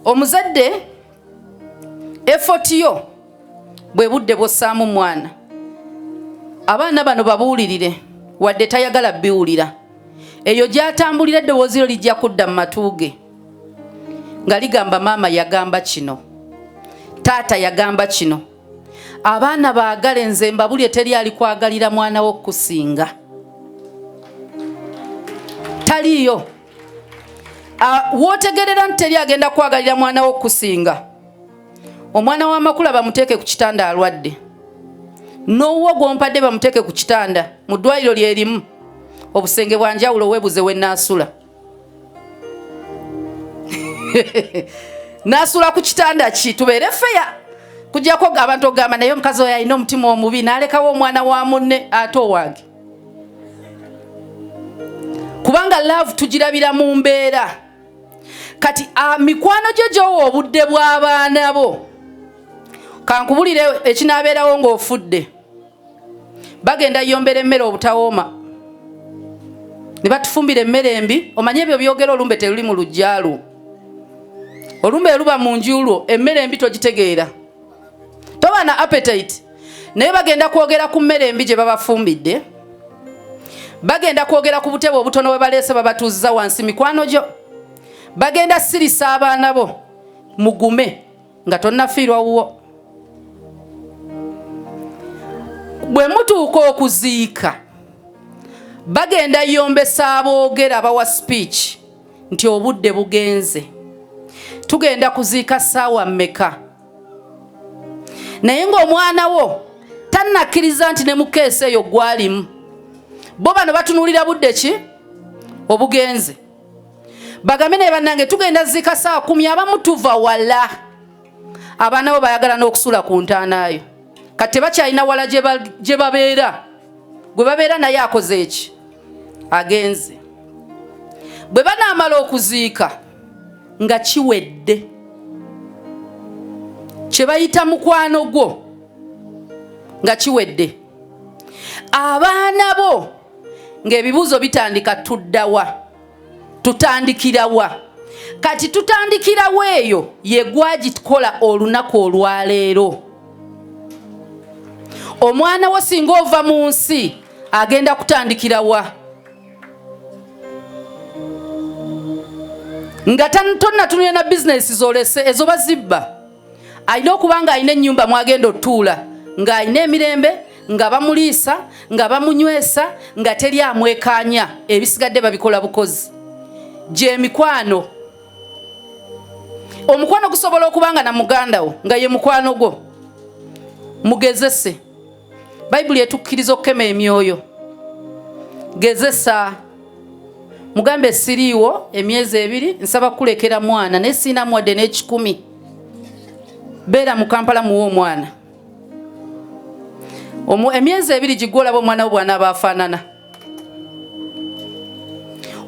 Omuzadde effort yo bwe budde bw'ossaamu mwana. Abaana bano babuulirire wadde tayagala biwulira. Eyo gy'atambulira eddoboozi lyo lijja kudda mu matu ge nga ligamba maama yagamba kino, taata yagamba kino. Abaana baagale nze mbabulye teri ali kwagalira mwana wo kusinga. Taliyo. Wootegerera nti teri agenda kwagalira mwana wo kusinga. Omwana wa Makula bamuteeke ku kitanda alwadde. N'owo gw'ompadde bamuteeke ku kitanda mu ddwaliro lyerimu. Obusenge bwa njawulo weebuze we naasula. Naasula ku kitanda ki tubeere feya. Kujjako abantu ogamba naye omukazi oyo alina omutima omubi n'alekawo omwana wa munne ate owange. Kubanga love tugirabira mu mbeera. Kati mikwano gyo gy'owa obudde bw'abaana bo. Kankubulire ekinaabeerawo ng'ofudde. Bagenda yombera emmere obutawooma. Ne batufumbira emmere embi. Omanye ebyo byogera olumbe teruli mu lujjaalu. Olumbe luba mu njuulo emmere embi togitegeera. Toba na appetite. Naye bagenda kwogera ku mmere embi gye babafumbidde. Bagenda kwogera ku butebe obutono bwe baleese babatuuziza wansi mikwano gyo. Bagenda sirisa abaana bo mugume nga tonnafiirwa wuwo. Bwe mutuuka okuziika bagenda yombesa aboogera abawa speech nti obudde bugenze. Tugenda kuziika ssaawa mmeka? Naye ng'omwana wo tannakkiriza nti ne mu keesi eyo gwalimu. Bo bano batunuulira budde ki? Obugenze. Bagambe ne bannange tugenda ziika ssaawa 10 abamu tuva wala. Abaana bo bayagala n'okusula ku ntaanaayo. Kati tebakyalina wala gye babeera. Gwe babeera naye akoze eki? Agenze. Bwe banaamala okuziika nga kiwedde. Kye bayita mukwano gwo nga kiwedde. Abaana bo ng'ebibuuzo bitandika tuddawa. Tutandikirawa. Kati tutandikirawo eyo ye gwagikola olunaku olwaleero. Omwana wo singa ova mu nsi agenda kutandikirawa. Nga tonnatunulira na bizinesi zolese ezo bazibba. Alina okuba nga alina ennyumba mwagenda otuula nga alina emirembe nga bamuliisa nga bamunywesa nga teri amwekaanya ebisigadde babikola bukozi. Gye mikwano. Omukwano gusobola okubanga na muganda wo nga ye mukwano gwo. Mugezese. Bayibuli etukkiriza okukema emyoyo. Gezesa. Mugambe siriiwo emyezi 2 nsaba kulekera mwana ne sina mwadde n'ekikumi. Beera mu Kampala muwo omwana. Emyezi 2 gigolaba omwana wo bwana abafaanana.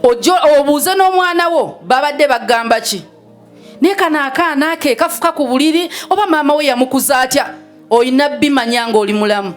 Ojo obuuze n'omwana wo babadde bagamba ki? Ne kana akaana ke kafuka ku buliri oba maama we yamukuza atya? Oyina bimanya ng'oli mulamu.